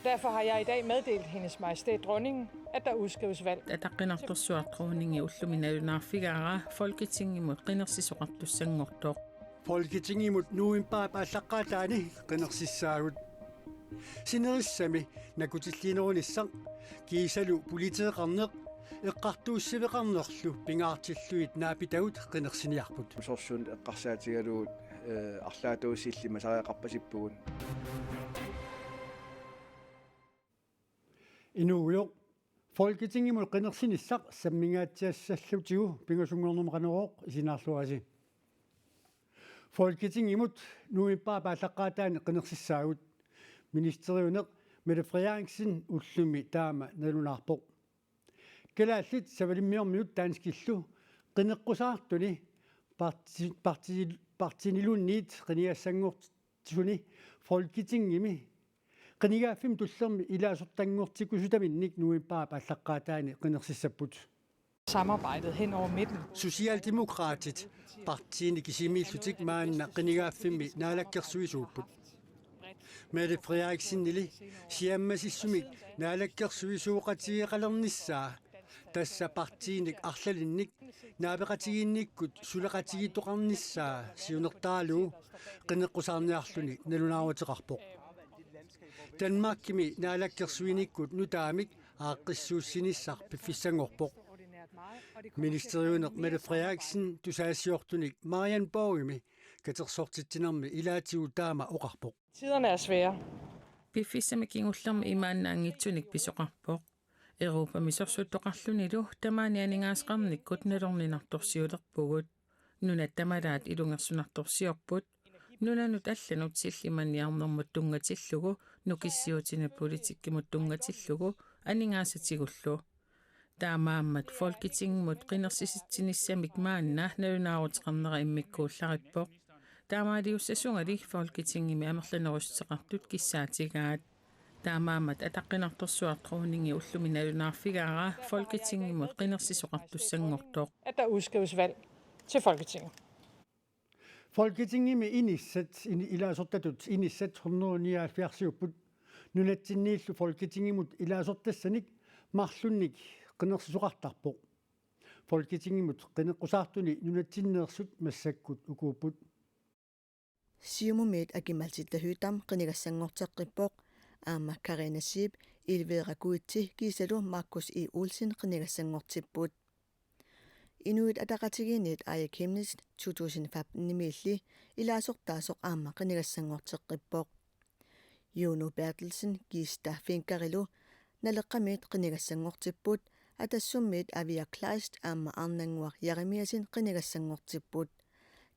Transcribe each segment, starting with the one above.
Derfor har jeg i dag meddelt hendes majestæt dronningen, at der udskrives valg. Атаққинартэрсуартруунинги уллуминалунаарфигаара Folketingimut qinерсисоқартуссангортоо. Folketingimut nuimpaa пааллаққаатаани qinерсиссаагут. Синерissami накутиллинерунissaq киисалу политеэқарнеқ эққартууссавеқарнерлу пингаартиллуит наапитагут qinерсиниарпут. Сорсуун эққарсаатигалуут арлаатуусиллима сариақарпасиппугун. Inuujoq Folketingimut qinерсинissaq саммингаатсиассаллутигу пингасунгорнумақанерооқ исинаарлуаси. Folketingimut nuimpaa пааллаққаатаани qinерсиссаагут министериунеқ Mette Frederiksen уллуми таама налунаарпоқ. Калааллит савалиммиормиут таанскиллу qinеққусаартуни партинилунниит qiniassangortisuни Folketingimi qinigaafim tullermi ilaasортангуортикусутаминник nuimpaa пааллаққаатаани qinерсиссаппут. Samarbejdet hen over midten. Socialdemokratit partiini kisimillutik maanna qinigaafimmi naalakkersuisuupput. Mette Frederiksen nili siammasissumik naalakkersuisuuqatigeqalernissaa tassa partiinik arlalinnik naapeqatiginnikkut suleqatigitoqarnissaa siunertaaluu qinneqqusarniarluni nalunaaruteqarpoq. Danmarkimi naalakkersuinikkut nutaamik aaqqissuussinissar piffissangorpoq. Ministeriuneq Mette Frederiksen tusaasiortunik Marianne Borgimi katersortitsinermi ilaatigu taama oqarpoq. Tiderne er svære. Piffissamikingullermi imaannaangitsunik pisoqarpoq. Europa misorsuuttoqarlunilu tamaanianingaasqarnikkut nalorninartorsiulerpugut. Nunat tamalaat ilungersunartorsiorput. Nunanut allanut sillimaniarnermut tungatillugu nukissiutina politikkimut tungatillugu aningaasatsigullu. Taamaammat Folketingimut qinерсиситсинissamik maanna nalunaaruteqarnera immikkuullarippoq. Taamaaliussasungali Folketingimi amerlanerusseqartut kissaatigaat. Taamaammat ataqqinartorsuartruuningi ullumi nalunaarfigaara Folketingimut qinерсисоqartussangortoq. At der udskrives valg til Folketinget. Folketingimi inissat ilaasortatut inissat 179 nunatsinniillu Folketingimut ilaasortassanik marlunnik qinерсисоqartarpoq. Folketingimut qinеққусаартуни nunatsinneersut massakkut ukuupput. Siumumit akimalsittahuutam qinigassangorteqqippoq aama Karina Sib ilveerakuitsi kiisalu Markus E. Olsen qinigassangortipput. Inuit ataqatiginit Aya Chemnitz 2015 ilaasortaasoq aama qinigassangorteqqippoq. Jono Bertelsen kiista finkarilu naleqqamit qinigassangortipput atassumit Avia Kleist aama arnanguaq Jeremiasin qinigassangortipput.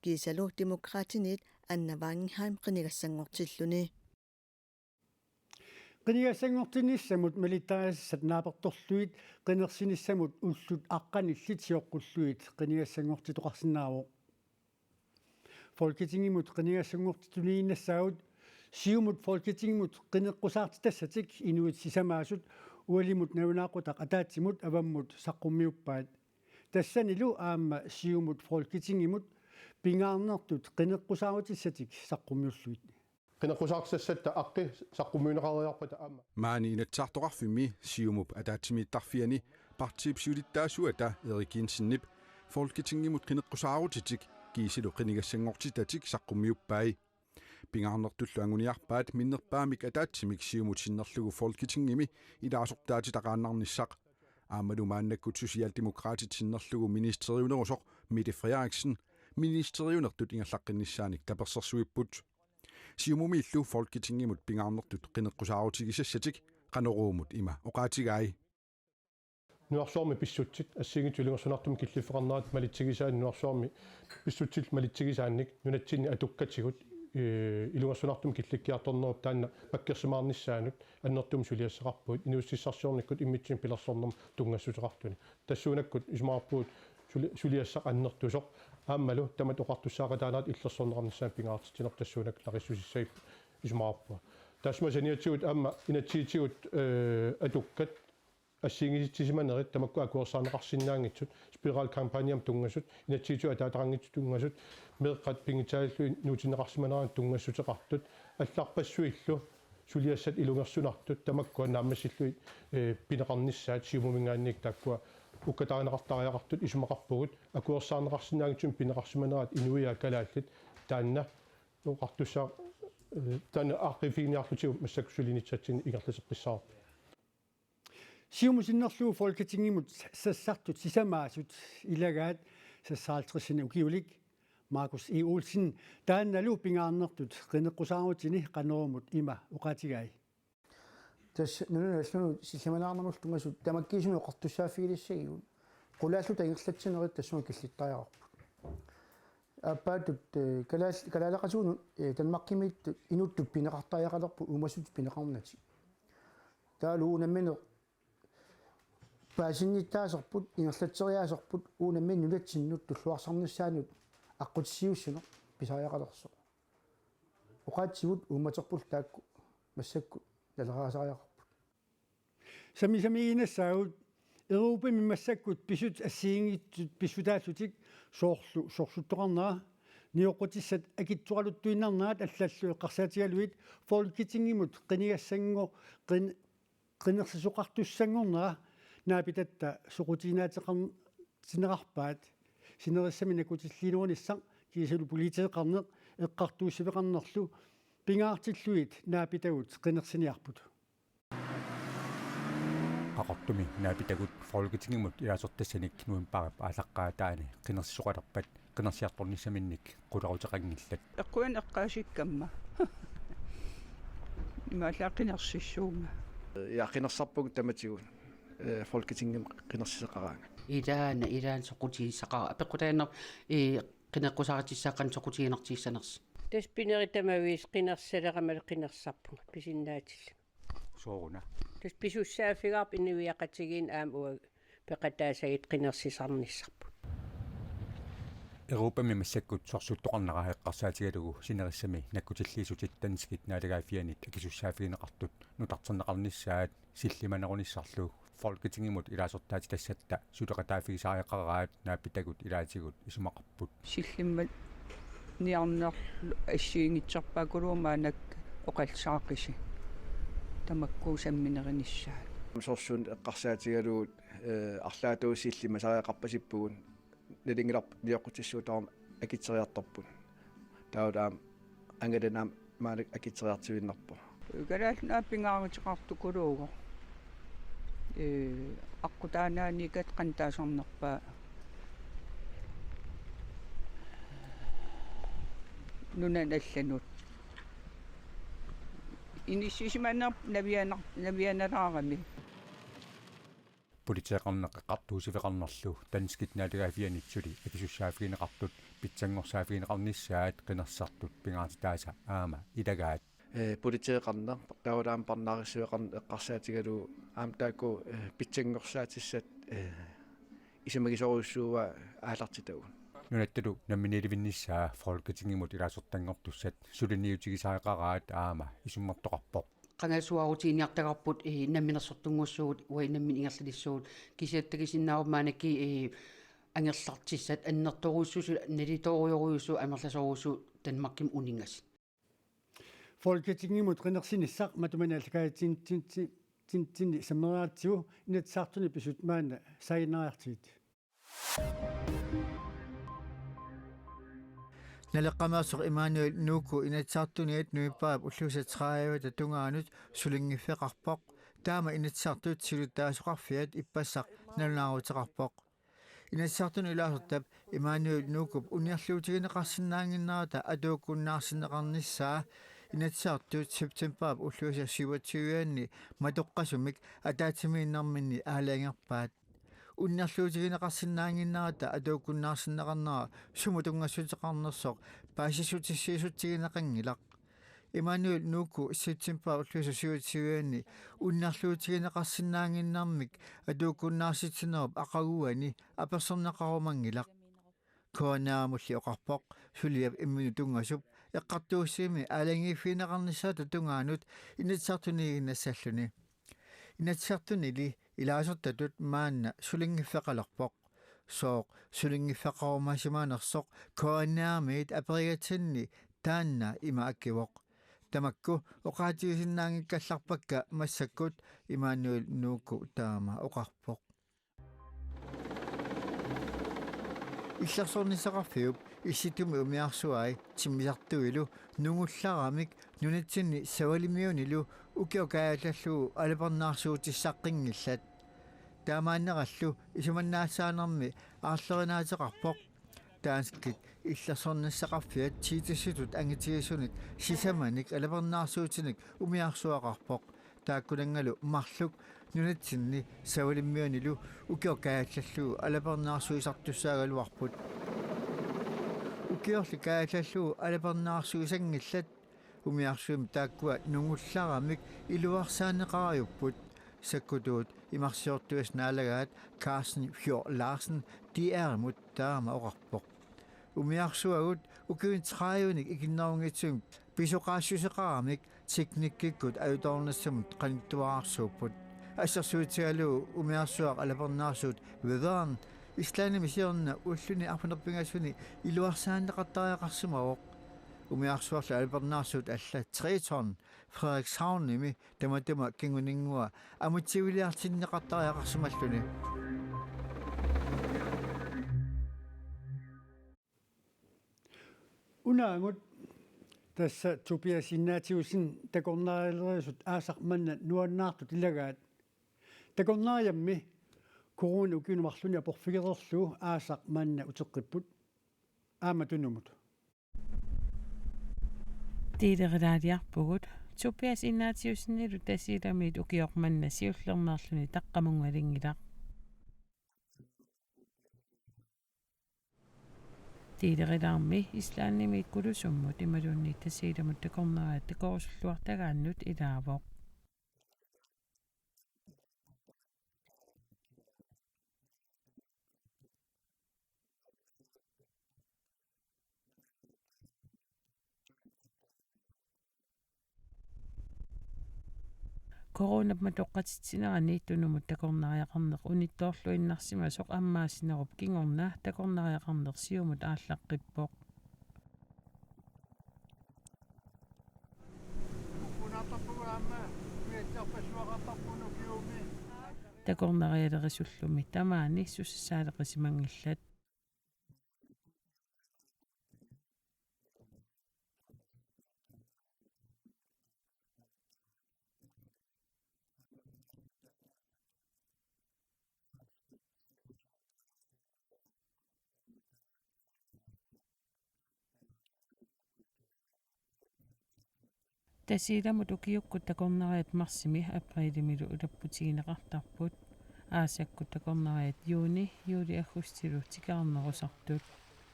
Kiisalu demokratinit Anna Wangenheim qinigassangortilluni. Qinigassangortinissamut militaarisat naapertorluit qinерсиnissamut ullut aqqanillit sioqqulluit qinigassangortitoqarsinnaaruq. Folketingimut qinigassangortituliinnassaagut siumut Folketingimut qinеққусаартитассатик inuit sisamaasut ualimut nalunaaqutaq ataatsimut avammut saqqummiuppaat. Tassanilu aamma siumut Folketingimut pingaarnertut qinеққусаарутиссатик saqqummiulluit. qinеққусаарсассатта аққи саққуммиунеқариарпата аама маани инатсаартоқарфимми сиумуп атаатсимииттарфиани партиипсиулиттаасуата эрикинсиннип Folketingimut qinеққусаарутитик киисилу qinigassangortitatik saqqummiuppai пингаарнертуллу ангуниарпаат миннерпаамик атаатсимик сиумут синнерлугу Folketingimi илаасортаатитақааннарниссақ аамалу мааннаккут Socialdemokratit синнерлугу министериунерусоқ Mette Frederiksen министериунертут ингаллаққиннссааник таперсерсуиппут сиумумииллу Folketingimut пингаарнертут qinеққусаарутигисассатик qanoruumut има оқаатигаи нуарсуарми писсутсит ассигитулингерсунартум киллиффеқарнаат малитсигисаан нуарсуарми писсутсит малитсигисаанник нунатсинни атуккатигут илунгерсунартум килликкиарторнеруп таанна паккерсимаарниссаанут аннертум сулиассеқарпуут инуссиссарсиорниккут иммитсин пилерсорнерм тунгассутеқартуни тассуунаккут исмаарпуут сулиассақ аннертусоқ ааммалу тамат оқартуссаақатаанаат иллерсорнеқарниссаан пингаартитинер тассуунак ларissусиссаип исмаарпуа таасмасаниатсигут аама инатсиитигут атуккат ассигиситсиманерит тамакку акуерсаанеқарсинаангитсут спирал кампаниам тунгасут инатсииту атаатарангитсут тунгасут меэққат пингитааллу нуутинеқарсиманеран тунгассутеқартут алларпассуиллу suliassat ilungersunartut tamakku naammasillui pineqarnissaat siumumingaannik takkua ukkataanaqartariaqartut isumaqarpugut akuersaarneqarsinnaagitsun pineqarsimanaat inuia kalaallit taanna qartussaa taanna aaqifiiniarlutiu massaksulinitsatsin ingerlaseqqissaa siumusinnerluu folketingimut sassartut sisamaasut ilagaat sassaaltrissini ukiulik Markus E. Olsen taannalu pingaarnertut qineqqusaaruutini qanerumut ima uqatigai tas nunasnu sisamanaarnermul tungasut tamakkiisunu qartussaafiilissagigun qulaallu taingerlatsinnerit tassuma killittariaqarput аппаатут калаалеқасуунут танмаққимииттут инуттут пинеқартариақалерпу умасут пинеқарнати таалу унаммине паасинниттаасерпут ингерлатсериаасерпут унаммин нулатсиннут туллуарсарниссаанут аққутсиуссунеқ писариақалерсо оқаатсигут уматерпул таакку массакку налераасариақарпут самисамигинассаагут Europa мимассаккут писут ассиингиттут писутааллутик соорлуттоқарнаа ниоқутиссат акитсуалуттуиннарнаат аллаллу эққарсаатигалуит фолкитингимут қинигассанго қинерсисоқартуссангорнаа наапитатта соқутинаатеқар синеқарпаат синериссами накутиллинуунissaң кисалу политеқарнеқ эққартууссавеқарнерлу пингаартиллуит наапитагут қинерсиниарпут qaqortumi naapitagut folketingimut ilasortassanik nuimpaarap aalaqqaataani qinersisuqalerpat qinersiartornissaminnik qularuteqangillat eqquan eqqaasiikkamma имаалааққинерсиссуума яақинерсарпугут таматигун folketingim qinersisеқараanga илаан соқутииссақара апеққутааннер қинеққусаратиссааққан соқутиинертииссанерс таспинеритамавис қинерсалерамал қинерсарпунга писиннаатилла сооруна тас писуссаафигарп иннивиақатигиин аам уа пеқатаасагит қинерсисарниссарпу Europa мимассаккут сорсуттоқарнера эққарсаатигалугу синериссами наккутиллиисутит танскит наалагаафианит акисуссаафигинеқартут нутартернеқарниссаат силлиманерунissarlu folketingimut илаасортаати тассатта сулеқатаафигисаариақараат наапитагут илаатигут исумақарпут силлиммат ниарнерлу ассиингитсарпаакулуумаанак оқалсаақиси тамаккуусамминеринissаат сорсуун эққарсаатигалуут арлаатуусиллима сариақарпасиппугун налингилар ниоқутиссуутаарма акитсериарторпут таудаам ангаденаам маалак акитсериартивиннарпо галаалнаа пингаарутеқартукулууго аққутаанааникат қантаасорнерпаа нунаналланут инисисиманер навианалаарами политеқарнеққартуусивеқарнерлу танскит наалагаафианитсули акисуссаафигинеқартут питсангорсаафигинеқарниссаат қинерсартут пингаартитааса аама илагаат политеқарнер таудаам парнаарissуеқарн эққарсаатигалу аам таакку питсангорсаатиссат исимагисоруссууа аалартитагун нунатталу намминеливинниссаа folketingimut илаасортангортуссат сулиниутигисаақараат аама исуммартоқарпоқ qangaasuarutiiniartagarput намминерсортунгуссуут уа наммин ингерлалиссуут кисиаттагисиннаавмаанаки ангерлартиссат аннерторуссусу налиторуйоруйуссу амерласоруссу танмарким унингас folketingimut qinersинissaq матуманааллакаатин саммераатсуу инатсаартуни писут маана саинааартиит налеққамаасоқ имаануил нууку инатсаартуниат нуиппаап уллусатраава татунгаанут сулингиффеқарпоқ таама инатсаартуут силуттаасоқарфиат иппассақ налунаарутеқарпоқ инатсаартуни илаасертап имаануил нуукуп униарлуутигинеқарсинаангиннарата атууккуннаарсинеқарниссаа инатсаартуут септемберап уллуса 27-янни матоққасумик атаатимииннарминни аалаангерпаат уннерлуутигинеқарсинаангиннарата атууккуннаарсинеқарнера сумутунгассутеқарнерсоқ паасисутиссиисутигинеқангилақ имаануил нууку септембер уллуса 27-янни уннерлуутигинеқарсинаангиннармик атууккуннаарситсинеруп ақагуани аперсернеқарумангилақ коанаамулли оқарпоқ сулиап иммину тунгасуп эққартууссими аалангиффинеқарниссаата тунгаанут инатсартунигиннассаллуни инатсартунили илаасортатут маанна сулингиффеқалерпоқ сооқ сулингиффеқарумасимаанерсоқ коанаамиит аперигатсинни таанна има аккивоқ tamakku oqaatigisinnaangikkallarpakka massakkut Immanuel Nuukku taama oqarpoq иллерсорнисақарфиуп исситуми умиарсуай тиммисартуилу нунгулларамик нунатсинни савалимиунилу укиокааллаллуу алапарнаарсуутиссаққингиллат таамааннераллу исуманнаассаанерми аарлеринааteqarpoq таанскит иллерсорниссақарфиат тиитиссутут ангитигисуник сисаманик алапарнаарсуутиник умиарсуақарpoq тааккунангалу марлук нунатсинни савалиммиунилу укиокааллаллуу алапарнаарсуисартуссаагалуарпут укиорли кааллаллуу алапарнаарсуисангиллат умиарсуим тааккуа нунгулларамик илуарсаанеқариуппут саккутуут имарсиортуас наалагаат Carsten Fjord Larsen DR-мут таама оқарпоқ умиарсуагут укуин трааюник игиннаунгитсум писоқаассусеқарамик teknikkikut ajudornassumut qanittuaarsuupput ассерсуутигалуу умиарсуақ алапарнаарсуут ведаан ислааними сиорна уллуни арпунерпингасуни илуарсаанеқартариақарсимавоқ умиарсуарла алапарнаарсуут алла Tretorn Frederikshavn-ними таматама кингунингуа амутсивилиартиннеқартариақарсималлуни унаангут тасса Tobias Ignatiusen такорнаарилерисут аасарманна нуаннаартут илагаат такорнааямми корона укинумарлуни апорфигерерлуу аасарманна утеққиппут аама тунумут тиилеридаалиарпугут Tobias Ignatiusenилу тасииламит укиорманна сиуллернаарлуни таққамунгалингилаа тиилеридаарми ислааннимит кулусуммут ималуунни тасииламут такорнааат такорусуллуартагааннут илаавоқ корона матоққатитсинерани тунумут такорнариақарнеқ унитторлуиннарсима соқ аммаассинеруп кингорна такорнариақарнерсиумут ааллаққиппоқ такорнариалерисуллуми тамаани суссаалеқисимангиллат тасииламут укиуккут такорнариат марсими априлимилу улаппутигинеқартарпут аасаккут такорнариат юни аггустилу тикаарнерусартут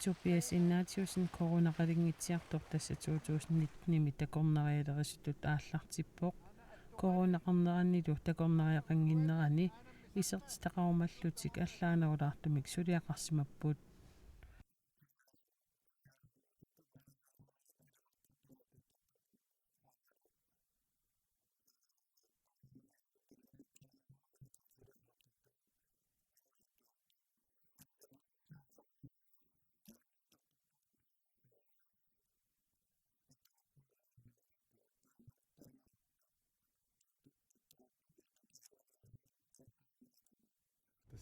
Tobias Ignatiusen коронақалингитсиартор тасса 2019-ними такорнариалерисутут ааллартиппоқ коронақарнераннилу такорнариақангиннерани исертитақарумаллутик аллаанерулаартумик сулиақарсимаппут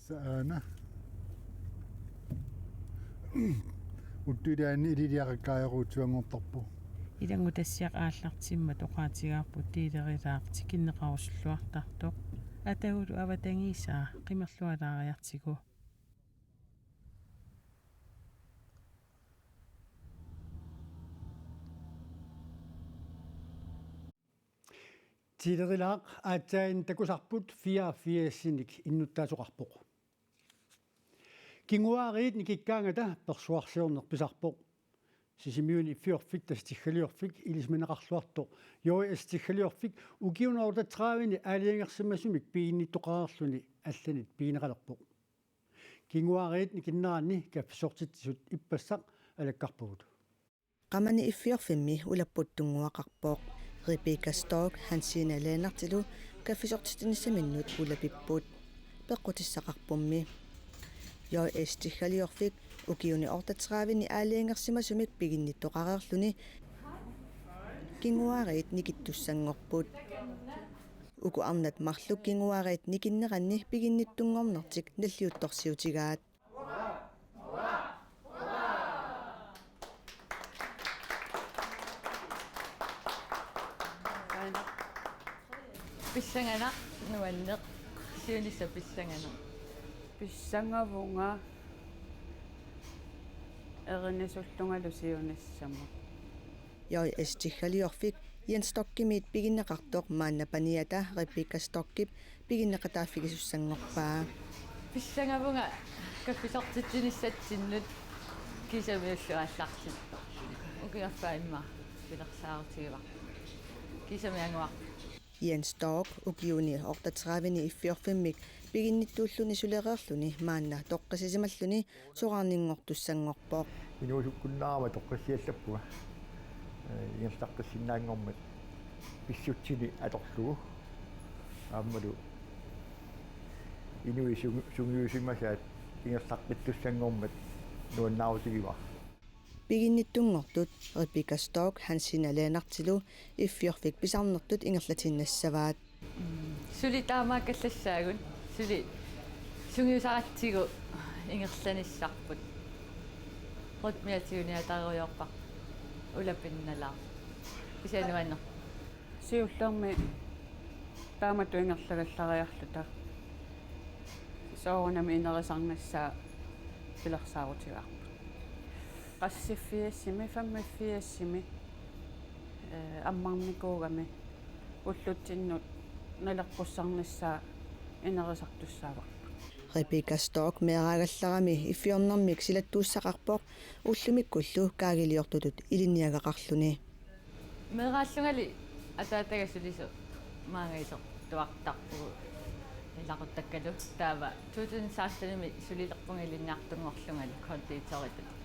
Saana uttulaani ililiaqakkaajaruutsuangortarpu илангутассиақ ааллартиммат оқаатигаарпут тиилериlaaq тикиннеқарусуллуартартоқ атагулу аватангисаа қимерлуалаариартигу тиилериlaaq аатсаин такусарпут 84-синик иннуттаасоқарпоқ кингуаариит никиккаангата персуарсиорнер писарпоқ сисимиуни фиорфик тастиггалиорфик илисминеқарлуарто йой астиггалиорфик укиунорутатраавини аалиангерсимасумик пиинниттоқарерлуни алланит пиинеқалерпоқ кингуаариит никиннаранни каффисортитсут иппассақ алаккарпугут qamani iffiorfimmi ulapputtungуақарпоқ Rebecca Stork Hansina Lennartilu kaffisortitinissamminnut ulapipput peqqutissaqarpummi Joi estigaliorfik ukiuni ortatravini aaliangersimasumik piginnittoqarerluni кингуариит никиттуссангорпут уку арнат марлу кингуариит никиннеранни пигинниттунгорнартик наллиутторсиутигаат писсангана нуаннеқ сиунисса писсангана писсангавунга эринисуллунгалу сиуниссама Joi estihaliorfik Jens Stokkimit piginneqartoq maanna paniata Rebecca Stokkip piginneqataaffigisussangorpaa писсангавунга каффисартитсиниссатсиннут кисамиуллуаллартит укиаффаимма пилерсаарутигива кисамиангуар Jens Stork ukiuni ortatravini iffiorfimmik piginnittuulluni sulereerluni maanna toqqasisimalluni soqarninngortussangorpoq инуусуккуннаарама тоққиссиаллаппуга ингерлартассиннаангормат писсутсини аторлугу ааммалу инуи сунгиусимасаат ингерлартиттуссангормат нуаннаарутигива piginnittungortut Rebecca Stork hansina leenartilu iffiorfik pisarnertut ingerlatinnassavaat сули таамааккаллассаагун сули сунгиусаратсигу ингерланиссарпут рутмиатигуниатариорпа улапинналаа кисануаннер сиуллерми таамату ингерлагаллариарлута соорунами инерисарнассаа пилерсаарутигаа qassifiassimi fammifiassimi аммарникуугами уллутсиннут налеққуссарнissaa инерисартуссаавар Rebecca Stork meeraagallarami iffiornermik silattuussaqarpoq ullumikkullu kaagiliortutut iliniagaqarluni мерааллугали атаатагасулису маангайсо туартарпугу илақуттаккалу таава 2016-ми сулилерпунгилиннаартунгорлунгали контииторитут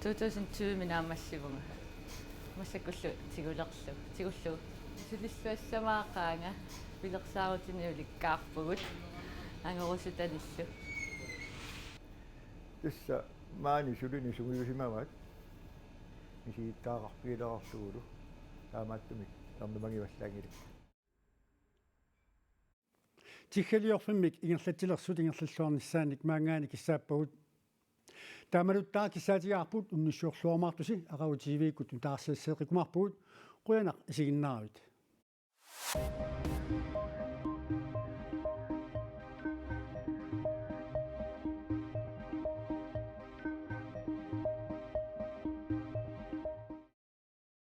2020 минаамассивунга массаккуллу тигуллу сулиссуассамаақаанга пилерсаарутиниуликкаарпугут ангорусутаниллу тасса маани сулини сугиусимаваат мисииттаагарпигилаарлугулу таамааттумик тарнумагиваллаангилик тиххалиорфиммик ингерлатилерсут ингерллуарниссааник маангаани киссааппагут таамалуттаа киссаатигаарпут унниссуорлуармаартуси араутивииккут таарсаассеэқикумарпугут қуянақ исигиннааруит